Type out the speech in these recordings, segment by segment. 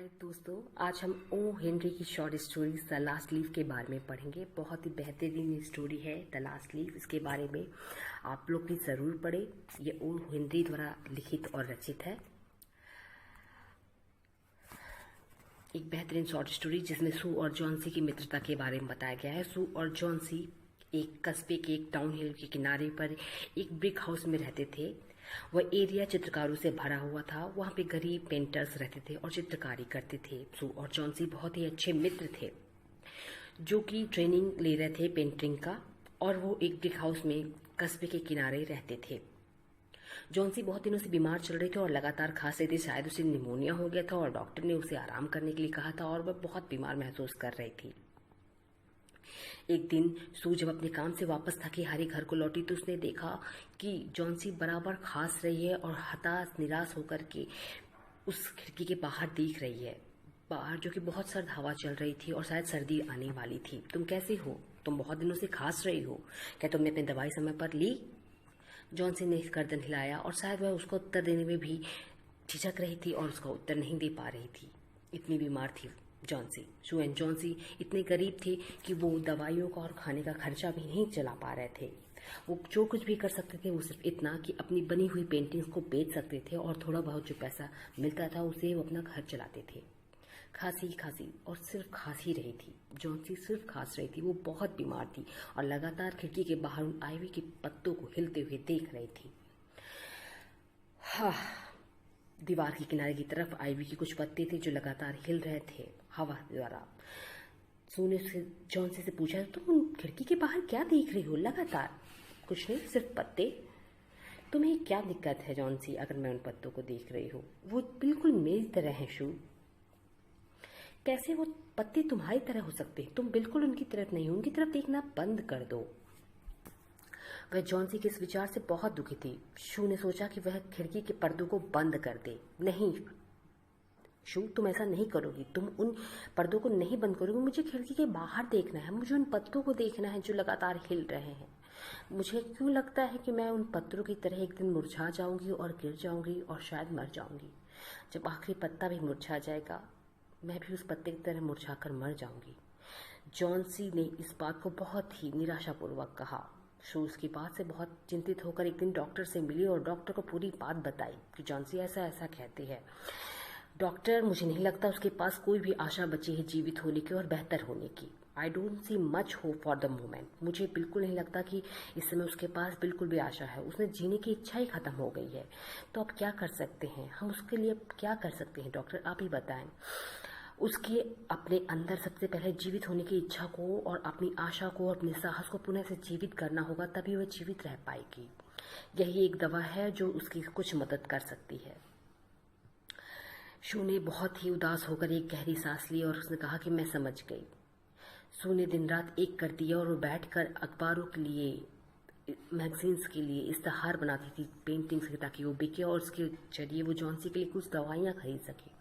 हाय दोस्तों, आज हम ओ हेनरी की short story the last leaf के बारे में पढ़ेंगे। बहुत ही बेहतरीन स्टोरी है द लास्ट लीफ। इसके बारे में आप लोग भी ज़रूर पढ़ें। ये ओ हेनरी द्वारा लिखित और रचित है। एक बेहतरीन शॉर्ट स्टोरी जिसमें सू और जॉन्सी की मित्रता के बारे में बताया गया है। सू और जॉन्सी एक कस्बे के एक टाउन हिल के किनारे पर एक ब्रिक हाउस में रहते थे। वह एरिया चित्रकारों से भरा हुआ था। वहाँ पे गरीब पेंटर्स रहते थे और चित्रकारी करते थे। सू और जॉन्सी बहुत ही अच्छे मित्र थे जो कि ट्रेनिंग ले रहे थे पेंटिंग का, और वो एक ब्रिक हाउस में कस्बे के किनारे रहते थे। जॉन्सी बहुत दिनों से बीमार चल रही थी और लगातार खांस रही थी। शायद उसे निमोनिया हो गया था और डॉक्टर ने उसे आराम करने के लिए कहा था और वह बहुत बीमार महसूस कर रही थी। एक दिन सू जब अपने काम से वापस थकी हारी घर को लौटी तो उसने देखा कि जॉन्सी बराबर खांस रही है और हताश निराश होकर के उस खिड़की के बाहर देख रही है। बाहर जो कि बहुत सर्द हवा चल रही थी और शायद सर्दी आने वाली थी। तुम कैसे हो? तुम बहुत दिनों से खांस रही हो। क्या तुमने अपनी दवाई समय पर ली? जॉन्सी ने गर्दन हिलाया और शायद वह उसको उत्तर देने में भी झिझक रही थी और उसका उत्तर नहीं दे पा रही थी। इतनी बीमार थी जॉन्सी। सू एंड जॉन्सी इतने गरीब थे कि वो दवाइयों का और खाने का खर्चा भी नहीं चला पा रहे थे। वो जो कुछ भी कर सकते थे वो सिर्फ इतना कि अपनी बनी हुई पेंटिंग्स को बेच सकते थे और थोड़ा बहुत जो पैसा मिलता था उसे वो अपना घर चलाते थे। खांसी और सिर्फ खांसी रही थी। जॉन्सी सिर्फ खांस रही थी। वो बहुत बीमार थी और लगातार खिड़की के बाहर उन आईवी के पत्तों को हिलते हुए देख रही थी। हाँ, दीवार के किनारे की तरफ आईवी के कुछ पत्ते थे जो लगातार हिल रहे थे हवा द्वारा। सू ने जॉन्सी से पूछा, तुम उन खिड़की के बाहर क्या देख रही हो? लगातार कुछ नहीं, सिर्फ पत्ते। तुम्हें क्या दिक्कत है जॉन्सी अगर मैं उन पत्तों को देख रही हूँ? वो बिल्कुल मेरी तरह है शू। कैसे वो पत्ते तुम्हारी तरह हो सकते हैं? तुम बिल्कुल उनकी तरफ नहीं हो। उनकी तरफ देखना बंद कर दो। वह जॉन्सी के इस विचार से बहुत दुखी थी। शू ने सोचा कि वह खिड़की के पर्दों को बंद कर दे। नहीं शू, तुम ऐसा नहीं करोगी। तुम उन पर्दों को नहीं बंद करोगी। मुझे खिड़की के बाहर देखना है। मुझे उन पत्तों को देखना है जो लगातार हिल रहे हैं। मुझे क्यों लगता है कि मैं उन पत्तों की तरह एक दिन मुरझा जाऊंगी और गिर जाऊंगी और शायद मर जाऊंगी। जब आखिरी पत्ता भी मुरझा जाएगा मैं भी उस पत्ते की तरह मुरझा कर मर जाऊंगी। जॉन्सी ने इस बात को बहुत ही निराशापूर्वक कहा। शू उसकी बात से बहुत चिंतित होकर एक दिन डॉक्टर से मिली और डॉक्टर को पूरी बात बताई कि जॉन्सी ऐसा ऐसा कहती है। डॉक्टर, मुझे नहीं लगता उसके पास कोई भी आशा बची है जीवित होने की और बेहतर होने की। I don't see much hope for the moment. मुझे बिल्कुल नहीं लगता कि इस समय उसके पास बिल्कुल भी आशा है। उसने जीने की इच्छा ही खत्म हो गई है। तो अब क्या कर सकते हैं हम उसके लिए? क्या कर सकते हैं डॉक्टर, आप ही बताएं। उसके अपने अंदर सबसे पहले जीवित होने की इच्छा को और अपनी आशा को, अपने साहस को पुनः से जीवित करना होगा, तभी वह जीवित रह पाएगी। यही एक दवा है जो उसकी कुछ मदद कर सकती है। शू ने बहुत ही उदास होकर एक गहरी सांस ली और उसने कहा कि मैं समझ गई। शू ने दिन रात एक कर दिया और वो बैठकर अखबारों के लिए, मैगजीन्स के लिए इश्तहार बनाती थी पेंटिंग्स के, ताकि वो बिके और उसके जरिए वो जॉन्सी के लिए कुछ दवाइयाँ खरीद सके।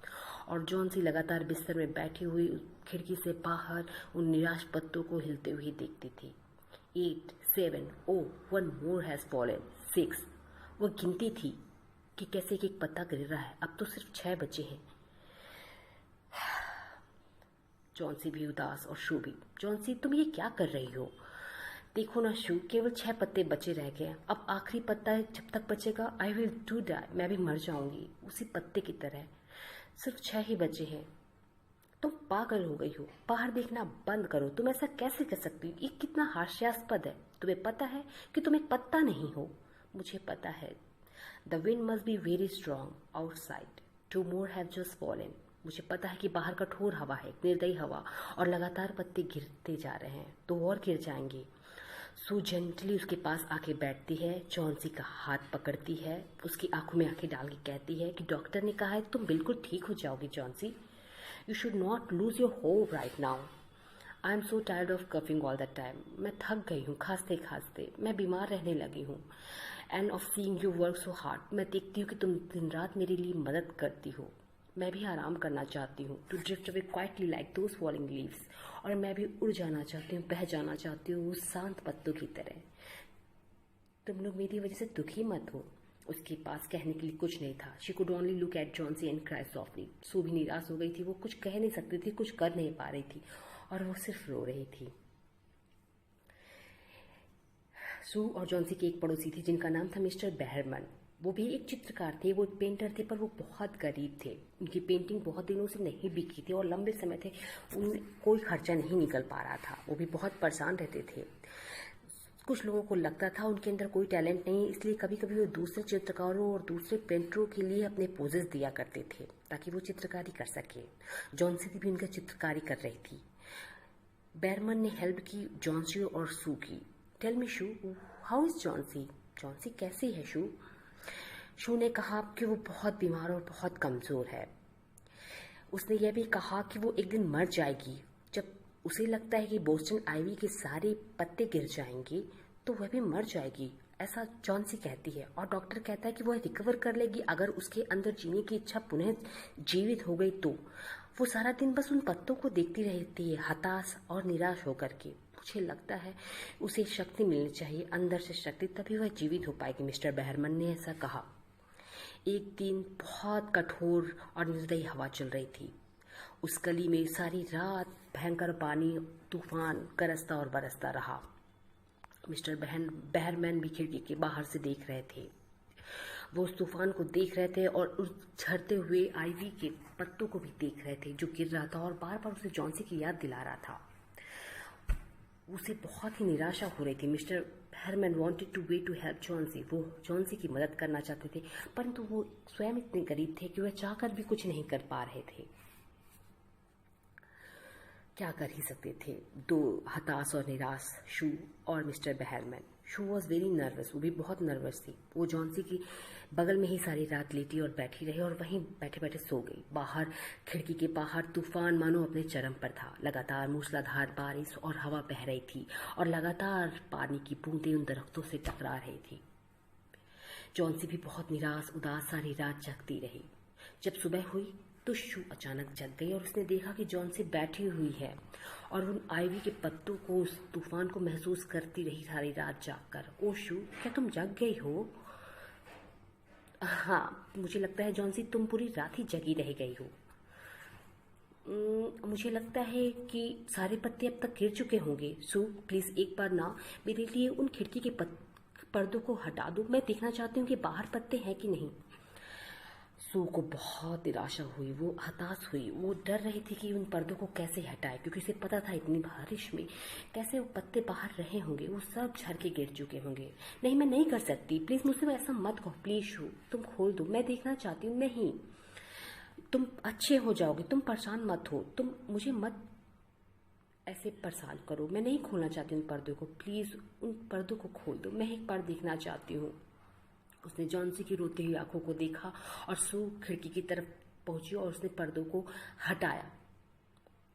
और जॉन्सी लगातार बिस्तर में बैठी हुई खिड़की से बाहर उन निराश पत्तों को हिलते हुए देखती थी। 8, 7, oh, one more has fallen, 6। वो गिनती थी कि कैसे एक पत्ता गिर रहा है। अब तो सिर्फ 6 बचे हैं। जॉन्सी भी उदास और शू भी। जॉन्सी, तुम ये क्या कर रही हो? देखो ना शू, केवल 6 पत्ते बचे रह गए। अब आखिरी पत्ता जब तक बचेगा आई विल टू डाई। मैं भी मर जाऊंगी उसी पत्ते की तरह। सिर्फ 6 ही बचे हैं। तुम पागल हो गई हो। बाहर देखना बंद करो। तुम ऐसा कैसे कर सकती हो? ये कितना हास्यास्पद है। तुम्हें पता है कि तुम एक पत्ता नहीं हो। मुझे पता है। The wind must be very strong outside. 2 more have just fallen। मुझे पता है कि बाहर कठोर हवा है, निर्दयी हवा, और लगातार पत्ते गिरते जा रहे हैं। तो और गिर जाएंगे। सू जेंटली उसके पास आके बैठती है, जॉन्सी का हाथ पकड़ती है, उसकी आंखों में आंखें डाल के कहती है कि डॉक्टर ने कहा है तुम बिल्कुल ठीक हो जाओगी Johnsy. You should not lose your hope right now. I am so tired of coughing all the time. मैं थक गई हूँ खांसते खांसते। मैं बीमार रहने लगी हूँ। End of seeing you work so hard. मैं देखती हूँ कि तुम दिन रात मेरे लिए मदद करती हो। मैं भी आराम करना चाहती हूँ। To drift away quietly like those falling leaves. और मैं भी उड़ जाना चाहती हूँ, बह जाना चाहती हूँ उस शांत पत्तों की तरह। तुम लोग मेरी वजह से दुखी मत हो। उसके पास कहने के लिए कुछ नहीं था। She could only look at Johnsy and cry softly. Sue भी निराश हो गई थी, वो कुछ कह नहीं सकती थी, कुछ कर नहीं पा रही थी और वो सिर्फ रो रही थी। सू और जॉन्सी के एक पड़ोसी थे जिनका नाम था मिस्टर बेहरमन। वो भी एक चित्रकार थे, वो एक पेंटर थे, पर वो बहुत गरीब थे। उनकी पेंटिंग बहुत दिनों से नहीं बिकी थी और लंबे समय थे उन कोई खर्चा नहीं निकल पा रहा था। वो भी बहुत परेशान रहते थे। कुछ लोगों को लगता था उनके अंदर कोई टैलेंट नहीं, इसलिए कभी कभी वो दूसरे चित्रकारों और दूसरे पेंटरों के लिए अपने पोजेस दिया करते थे ताकि वो चित्रकारी कर सके। जॉन्सी भी उनका चित्रकारी कर रही थी। बेहरमन ने हेल्प की जॉन्सी और सू की। Tell me Sue, how is Johnsy? Johnsy कैसी है शू? शू ने कहा कि वो बहुत बीमार और बहुत कमज़ोर है। उसने यह भी कहा कि वो एक दिन मर जाएगी। जब उसे लगता है कि बोस्टन आइवी के सारे पत्ते गिर जाएंगे तो वह भी मर जाएगी, ऐसा जॉन्सी कहती है। और डॉक्टर कहता है कि वह रिकवर कर लेगी अगर उसके अंदर जीने की इच्छा पुनः जीवित हो गई तो। वो सारा दिन बस उन पत्तों को देखती रहती है, हताश और निराश होकर के। मुझे लगता है उसे शक्ति मिलनी चाहिए, अंदर से शक्ति, तभी वह जीवित हो पाएगी। मिस्टर बेहरमन ने ऐसा कहा। एक दिन बहुत कठोर और निर्दयी हवा चल रही थी। उस गली में सारी रात भयंकर पानी तूफान गरजता और बरसता रहा। मिस्टर बेहरमैन भी खिड़की के बाहर से देख रहे थे। वो उस तूफान को देख रहे थे और उस झड़ते हुए आइवी के पत्तों को भी देख रहे थे जो गिर रहा था और बार बार उसे जॉन्सी की याद दिला रहा था। उसे बहुत ही निराशा हो रही थी। Mister Behrman wanted to way to help Johnsy. वो जॉन्सी की मदद करना चाहते थे, परंतु वो स्वयं इतने गरीब थे कि वह चाहकर भी कुछ नहीं कर पा रहे थे। क्या कर ही सकते थे दो हताश और निराश शू और mister Behrman. Shoe was very nervous, वो भी बहुत नर्वस थी। वो जॉन्सी की बगल में ही सारी रात लेटी और बैठी रही और वहीं बैठे बैठे सो गई। बाहर खिड़की के बाहर तूफान मानो अपने चरम पर था। लगातार मूसलाधार बारिश और हवा बह रही थी और लगातार पानी की बूंदें उन दरख्तों से टकरा रही थी। जॉन्सी भी बहुत निराश उदास सारी रात जगती रही। जब सुबह हुई तो शू अचानक जग गई और उसने देखा कि जॉन्सी बैठी हुई है और उन आइवी के पत्तों को, उस तूफान को महसूस करती रही सारी रात जागकर। ओ शू, क्या तुम जग गई हो? हाँ, मुझे लगता है जॉन्सी तुम पूरी रात ही जगी रह गई हो। मुझे लगता है कि सारे पत्ते अब तक गिर चुके होंगे। सू प्लीज एक बार ना मेरे लिए उन खिड़की के पर्दों को हटा दो। मैं देखना चाहती हूँ कि बाहर पत्ते हैं कि नहीं। सू को बहुत निराशा हुई, वो हताश हुई। वो डर रही थी कि उन पर्दों को कैसे हटाए, क्योंकि उसे पता था इतनी बारिश में कैसे वो पत्ते बाहर रहे होंगे, वो सब झड़ के गिर चुके होंगे। नहीं, मैं नहीं कर सकती, प्लीज मुझसे ऐसा मत कहो। प्लीज शू, तुम खोल दो, मैं देखना चाहती हूँ। नहीं, तुम अच्छे हो जाओगे, तुम परेशान मत हो, तुम मुझे मत ऐसे परेशान करो। मैं नहीं खोलना चाहती उन पर्दों को, प्लीज उन पर्दों को खोल दो, मैं एक बार देखना चाहती हूँ। उसने जॉन्सी की रोती हुई आंखों को देखा और सू खिड़की की तरफ पहुंची और उसने पर्दों को हटाया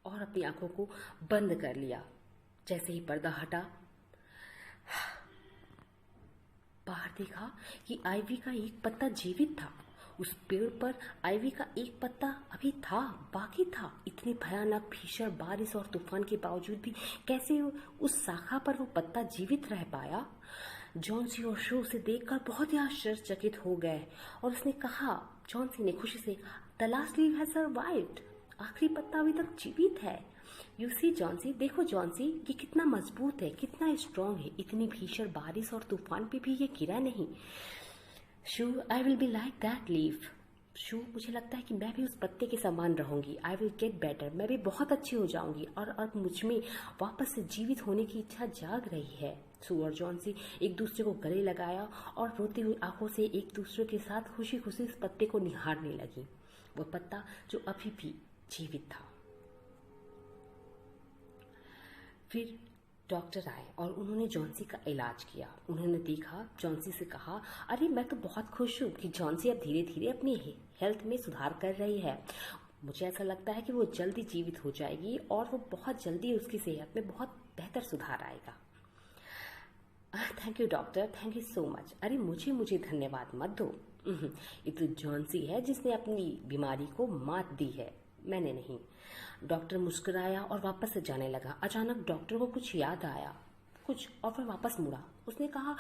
और अपनी आंखों को बंद कर लिया। जैसे ही पर्दा हटा, बाहर देखा कि आइवी का एक पत्ता जीवित था। उस पेड़ पर आइवी का एक पत्ता अभी था, बाकी था। इतनी भयानक भीषण बारिश और तूफान के बावजूद भी कैसे उस शाखा पर वो पत्ता जीवित रह पाया? जॉन्सी और शू उसे देखकर बहुत ही आश्चर्यचकित हो गए और उसने कहा, जॉन्सी ने खुशी से, the last leaf has survived. आखिरी पत्ता अभी तक जीवित है। यू सी जॉन्सी, देखो जॉन्सी, ये कितना मजबूत है, कितना स्ट्रांग है। इतनी भीषण बारिश और तूफान पे भी ये गिरा नहीं। Sue, I will be like that leaf. Sue, मुझे लगता है कि मैं भी उस पत्ते के समान रहूंगी। आई विल गेट बेटर, मैं भी बहुत अच्छी हो जाऊंगी और अब मुझ में वापस से जीवित होने की इच्छा जाग रही है। सू और जॉन्सी एक दूसरे को गले लगाया और रोती हुई आंखों से एक दूसरे के साथ खुशी खुशी इस पत्ते को निहारने लगी, वो पत्ता जो अभी भी जीवित था। फिर डॉक्टर आए और उन्होंने जॉन्सी का इलाज किया। उन्होंने देखा, जॉन्सी से कहा, अरे मैं तो बहुत खुश हूँ कि जॉन्सी अब धीरे धीरे अपनी हेल्थ में सुधार कर रही है। मुझे ऐसा लगता है कि वो जल्दी जीवित हो जाएगी और वो बहुत जल्दी उसकी सेहत में बहुत बेहतर सुधार आएगा। Thank you doctor, thank you so much. अरे मुझे धन्यवाद मत दो। ये तो जॉन्सी है जिसने अपनी बीमारी को मात दी है, मैंने नहीं। डॉक्टर मुस्कुराया और वापस से जाने लगा। अचानक डॉक्टर को कुछ याद आया। कुछ और फिर वापस मुड़ा। उसने कहा,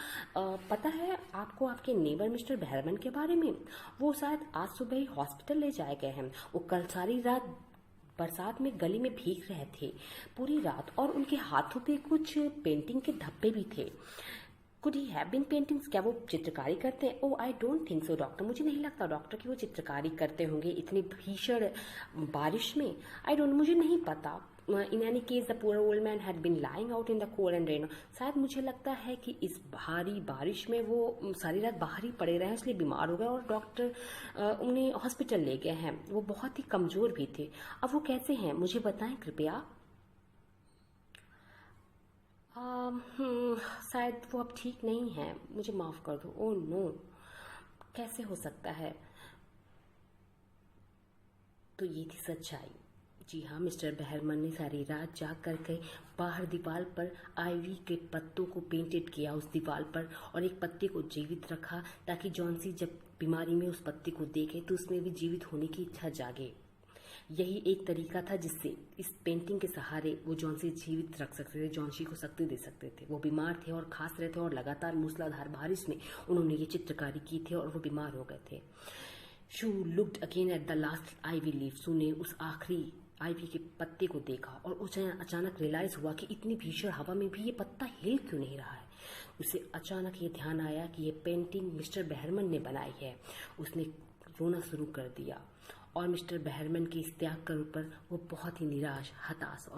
पता है आपको आपके नेबर मिस्टर बहरमन के बारे में? वो शायद आज सुबह ही हॉस्पिटल ले जाए गए हैं। वो कल सारी रात बरसात में गली में भीग रहे थे पूरी रात, और उनके हाथों पे कुछ पेंटिंग के धब्बे भी थे। Could he have been paintings? क्या वो चित्रकारी करते हैं? Oh I don't think so doctor, मुझे नहीं लगता डॉक्टर कि वो चित्रकारी करते होंगे इतनी भीषण बारिश में। आई डोंट, मुझे नहीं पता। In any case the poor old man had been lying out in the cold and rain. शायद मुझे लगता है कि इस भारी बारिश में वो सारी रात बाहर ही पड़े रहे, इसलिए बीमार हो गए और डॉक्टर उन्हें हॉस्पिटल ले गए हैं। वो बहुत ही कमजोर भी थे। अब वो कैसे हैं, मुझे बताएं कृपया। शायद वो अब ठीक नहीं है, मुझे माफ़ कर दो। ओह नो, कैसे हो सकता है? तो ये थी सच्चाई। जी हाँ, मिस्टर बहरमन ने सारी रात जाग कर के बाहर दीवार पर आईवी के पत्तों को पेंटेड किया उस दीवार पर, और एक पत्ते को जीवित रखा ताकि जॉन्सी जब बीमारी में उस पत्ते को देखे तो उसमें भी जीवित होने की इच्छा जागे। यही एक तरीका था जिससे इस पेंटिंग के सहारे वो जॉन्सी जीवित रख सकते थे, जॉन्सी को शक्ति दे सकते थे। वो बीमार थे और खांस रहे थे और लगातार मूसलाधार बारिश में उन्होंने ये चित्रकारी की थी और वो बीमार हो गए थे। Sue looked again at the last ivy leaf. Sue ने उस आखिरी आईवी के पत्ते को देखा और उसे अचानक रियलाइज हुआ कि इतनी भीषण हवा में भी ये पत्ता हिल क्यों नहीं रहा है। उसे अचानक ये ध्यान आया कि ये पेंटिंग मिस्टर बहरमन ने बनाई है। उसने रोना शुरू कर दिया और मिस्टर बहरमन के इस त्याग कर ऊपर वो बहुत ही निराश, हताश